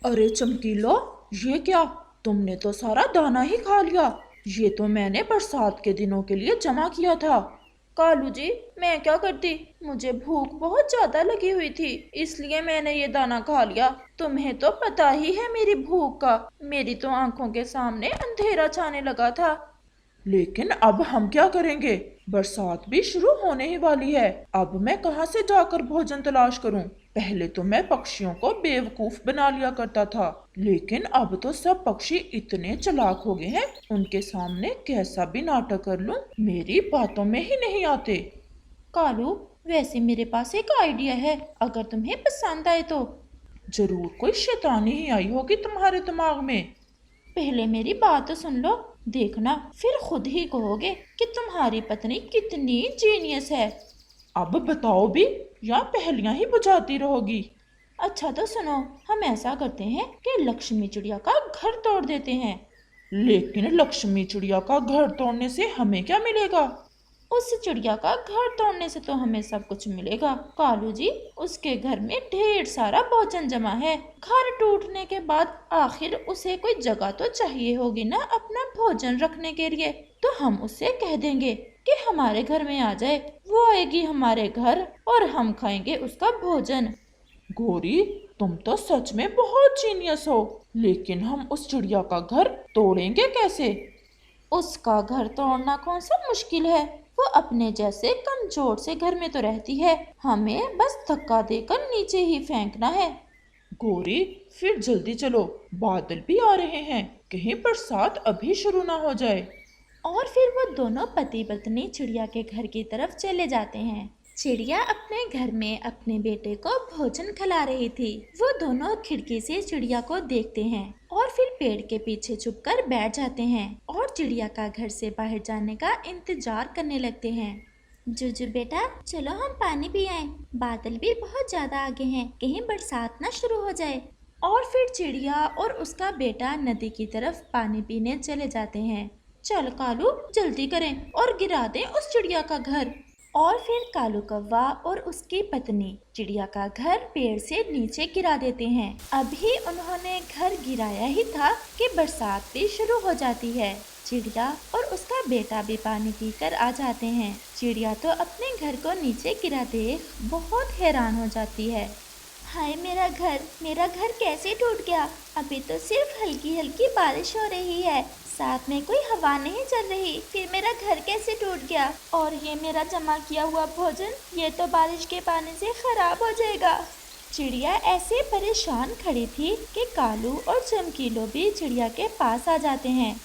अरे चमकीलो, ये क्या? तुमने तो सारा दाना ही खा लिया। ये तो मैंने बरसात के दिनों के लिए जमा किया था। कालू जी, मैं क्या करती, मुझे भूख बहुत ज्यादा लगी हुई थी, इसलिए मैंने ये दाना खा लिया। तुम्हें तो पता ही है मेरी भूख का। मेरी तो आंखों के सामने अंधेरा छाने लगा था। लेकिन अब हम क्या करेंगे? बरसात भी शुरू होने ही वाली है। अब मैं कहाँ से जाकर भोजन तलाश करूं? पहले तो मैं पक्षियों को बेवकूफ बना लिया करता था, लेकिन अब तो सब पक्षी इतने चालाक हो गए हैं, उनके सामने कैसा भी नाटक कर लूं, मेरी बातों में ही नहीं आते। कालू, वैसे मेरे पास एक आइडिया है, अगर तुम्हें पसंद आए तो। जरूर कोई शैतानी ही आई होगी तुम्हारे दिमाग में। पहले मेरी बात तो सुन लो, देखना फिर खुद ही कहोगे कि तुम्हारी पत्नी कितनी जीनियस है। अब बताओ भी, या पहेलियां ही बुझाती रहोगी? अच्छा तो सुनो, हम ऐसा करते हैं कि लक्ष्मी चिड़िया का घर तोड़ देते हैं। लेकिन लक्ष्मी चिड़िया का घर तोड़ने से हमें क्या मिलेगा? उस चिड़िया का घर तोड़ने से तो हमें सब कुछ मिलेगा कालू जी। उसके घर में ढेर सारा भोजन जमा है। घर टूटने के बाद आखिर उसे कोई जगह तो चाहिए होगी ना अपना भोजन रखने के लिए। तो हम उससे कह देंगे कि हमारे घर में आ जाए, वो आएगी हमारे घर और हम खाएंगे उसका भोजन। गौरी, तुम तो सच में बहुत जीनियस हो, लेकिन हम उस चिड़िया का घर तोड़ेंगे कैसे? उसका घर तोड़ना कौन सा मुश्किल है, वो अपने जैसे कमजोर से घर में तो रहती है, हमें बस धक्का देकर नीचे ही फेंकना है। गौरी, फिर जल्दी चलो, बादल भी आ रहे हैं, कहीं बरसात अभी शुरू ना हो जाए। और फिर वो दोनों पति पत्नी चिड़िया के घर की तरफ चले जाते हैं। चिड़िया अपने घर में अपने बेटे को भोजन खिला रही थी। वो दोनों खिड़की से चिड़िया को देखते हैं और फिर पेड़ के पीछे छुपकर बैठ जाते हैं और चिड़िया का घर से बाहर जाने का इंतजार करने लगते हैं। जुजू बेटा, चलो हम पानी पी आए, बादल भी बहुत ज्यादा आगे हैं, कहीं बरसात ना शुरू हो जाए। और फिर चिड़िया और उसका बेटा नदी की तरफ पानी पीने चले जाते हैं। चल कालू, जल्दी करें और गिरा दें उस चिड़िया का घर। और फिर कालू कौवा और उसकी पत्नी चिड़िया का घर पेड़ से नीचे गिरा देते हैं। अभी उन्होंने घर गिराया ही था कि बरसात भी शुरू हो जाती है। चिड़िया और उसका बेटा भी पानी पीकर आ जाते हैं। चिड़िया तो अपने घर को नीचे गिरा देख बहुत हैरान हो जाती है। हाय मेरा घर कैसे टूट गया? अभी तो सिर्फ हल्की हल्की बारिश हो रही है, साथ में कोई हवा नहीं चल रही, फिर मेरा घर कैसे टूट गया? और ये मेरा जमा किया हुआ भोजन, ये तो बारिश के पानी से खराब हो जाएगा। चिड़िया ऐसे परेशान खड़ी थी कि कालू और चमकीलो भी चिड़िया के पास आ जाते हैं।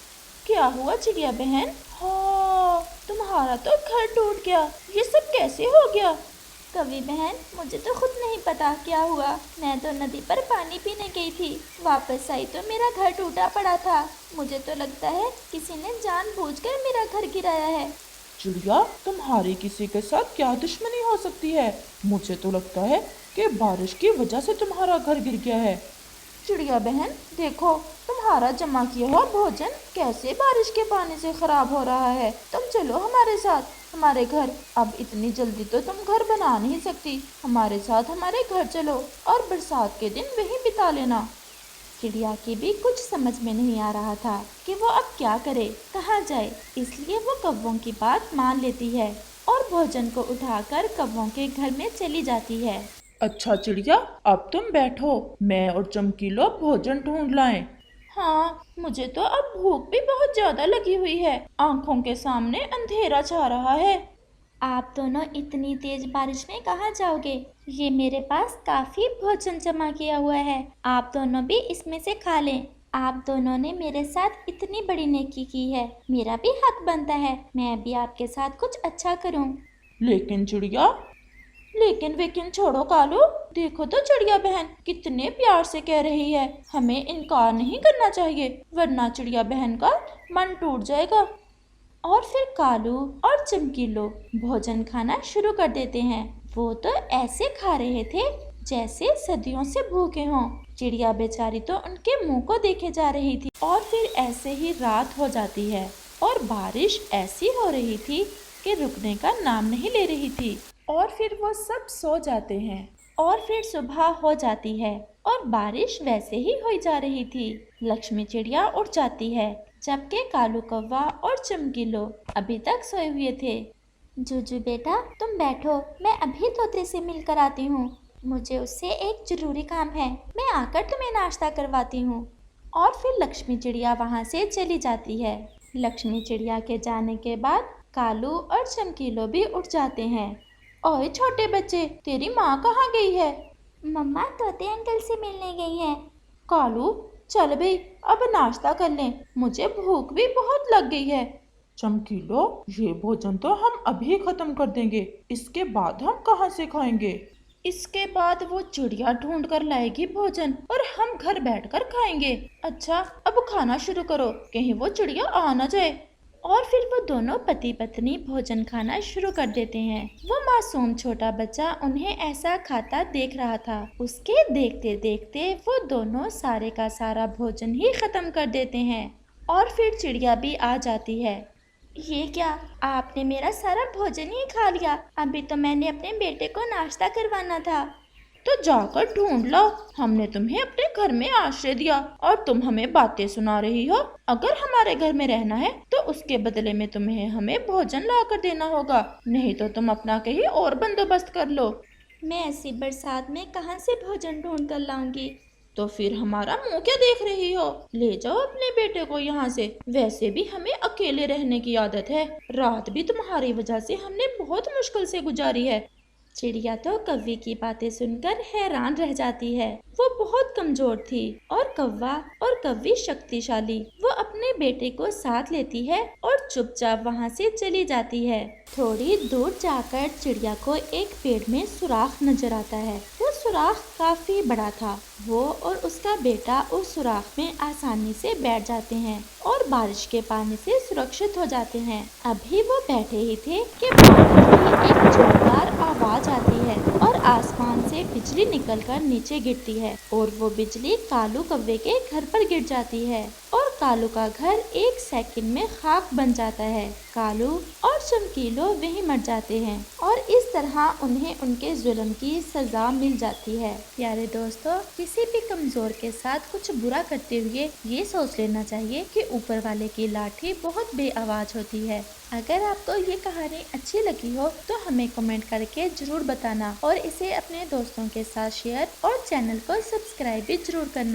क्या हुआ चिड़िया बहन? हाँ, तुम्हारा तो घर टूट गया, ये सब कैसे हो गया? कवि बहन, मुझे तो खुद नहीं पता क्या हुआ, मैं तो नदी पर पानी पीने गई थी, वापस आई तो मेरा घर टूटा पड़ा था। मुझे तो लगता है किसी ने जानबूझकर मेरा घर गिराया है। चिड़िया, तुम्हारी किसी के साथ क्या दुश्मनी हो सकती है? मुझे तो लगता है कि बारिश की वजह से तुम्हारा घर गिर गया है। चिड़िया बहन, देखो तुम्हारा जमा किया हुआ भोजन कैसे बारिश के पानी से खराब हो रहा है। तुम चलो हमारे साथ हमारे घर। अब इतनी जल्दी तो तुम घर बना नहीं सकती, हमारे साथ हमारे घर चलो और बरसात के दिन वहीं बिता लेना। चिड़िया की भी कुछ समझ में नहीं आ रहा था कि वो अब क्या करे, कहाँ जाए, इसलिए वो कौवों की बात मान लेती है और भोजन को उठाकर कौवों के घर में चली जाती है। अच्छा चिड़िया, अब तुम बैठो, मैं और चमकीलो भोजन ढूंढ लाएं। हाँ, मुझे तो अब भूख भी बहुत ज्यादा लगी हुई है, आंखों के सामने अंधेरा छा रहा है। आप दोनों इतनी तेज बारिश में कहाँ जाओगे? ये मेरे पास काफी भोजन जमा किया हुआ है, आप दोनों भी इसमें से खा लें। आप दोनों ने मेरे साथ इतनी बड़ी नेकी की है, मेरा भी हक बनता है मैं भी आपके साथ कुछ अच्छा करूं। लेकिन चिड़िया, लेकिन वेकिन छोड़ो कालू, देखो तो चिड़िया बहन कितने प्यार से कह रही है, हमें इनकार नहीं करना चाहिए वरना चिड़िया बहन का मन टूट जाएगा। और फिर कालू और चमकीलो भोजन खाना शुरू कर देते हैं। वो तो ऐसे खा रहे थे जैसे सदियों से भूखे हों। चिड़िया बेचारी तो उनके मुंह को देखे जा रही थी। और फिर ऐसे ही रात हो जाती है और बारिश ऐसी हो रही थी कि रुकने का नाम नहीं ले रही थी। और फिर वो सब सो जाते हैं और फिर सुबह हो जाती है। और बारिश वैसे ही हो जा रही थी। लक्ष्मी चिड़िया उठ जाती है, जबकि कालू कौवा और चमकीलो अभी तक सोए हुए थे। जूजू बेटा, तुम बैठो, मैं अभी तोते से मिलकर आती हूँ। मुझे उससे एक जरूरी काम है, मैं आकर तुम्हें नाश्ता करवाती हूँ। और फिर लक्ष्मी चिड़िया वहाँ से चली जाती है। लक्ष्मी चिड़िया के जाने के बाद कालू और चमकीलो भी उठ जाते हैं। ओए छोटे बच्चे, तेरी माँ कहाँ गई है? मम्मा तोते अंकल से मिलने गई है। कालू, चल भाई, अब नाश्ता कर लें, मुझे भूख भी बहुत लग गई है। चमकीलो, ये भोजन तो हम अभी खत्म कर देंगे, इसके बाद हम कहाँ से खाएंगे? इसके बाद वो चिड़िया ढूंढ कर लाएगी भोजन और हम घर बैठकर खाएंगे। अच्छा, अब खाना शुरू करो, कहीं वो चिड़िया आ न जाए। और फिर वो दोनों पति पत्नी भोजन खाना शुरू कर देते हैं। वो मासूम छोटा बच्चा उन्हें ऐसा खाता देख रहा था। उसके देखते देखते वो दोनों सारे का सारा भोजन ही खत्म कर देते हैं। और फिर चिड़िया भी आ जाती है। ये क्या, आपने मेरा सारा भोजन ही खा लिया? अभी तो मैंने अपने बेटे को नाश्ता करवाना था। तो जाकर ढूंढ लो, हमने तुम्हें अपने घर में आश्रय दिया और तुम हमें बातें सुना रही हो। अगर हमारे घर में रहना है तो उसके बदले में तुम्हें हमें भोजन ला कर देना होगा, नहीं तो तुम अपना कहीं और बंदोबस्त कर लो। मैं ऐसी बरसात में कहाँ से भोजन ढूंढ कर लाऊंगी? तो फिर हमारा मुंह क्या देख रही हो? ले जाओ अपने बेटे को यहाँ से। वैसे भी हमें अकेले रहने की आदत है, रात भी तुम्हारी वजह से हमने बहुत मुश्किल से गुजारी है। चिड़िया तो कौवे की बातें सुनकर हैरान रह जाती है। वो बहुत कमजोर थी और कौवा और कौवी शक्तिशाली। वो अपने बेटे को साथ लेती है और चुपचाप वहाँ से चली जाती है। थोड़ी दूर जाकर चिड़िया को एक पेड़ में सुराख नजर आता है। वो सुराख काफी बड़ा था। वो और उसका बेटा उस सुराख में आसानी से बैठ जाते हैं और बारिश के पानी से सुरक्षित हो जाते हैं। अभी वो बैठे ही थे कि बारिश की एक जोरदार आवाज आती है और आसमान से बिजली निकलकर नीचे गिरती है और वो बिजली कालू कौवे के घर पर गिर जाती है और कालू का घर एक सेकंड में खाक बन जाता है। कालू और चमकीलो वहीं मर जाते हैं और इस तरह उन्हें उनके जुल्म की सजा मिल जाती है। प्यारे दोस्तों, किसी भी कमजोर के साथ कुछ बुरा करते हुए ये सोच लेना चाहिए कि ऊपर वाले की लाठी बहुत बेआवाज होती है। अगर आपको ये कहानी अच्छी लगी हो तो हमें कमेंट करके जरूर बताना और इसे अपने दोस्तों के साथ शेयर और चैनल को सब्सक्राइब भी जरूर करना।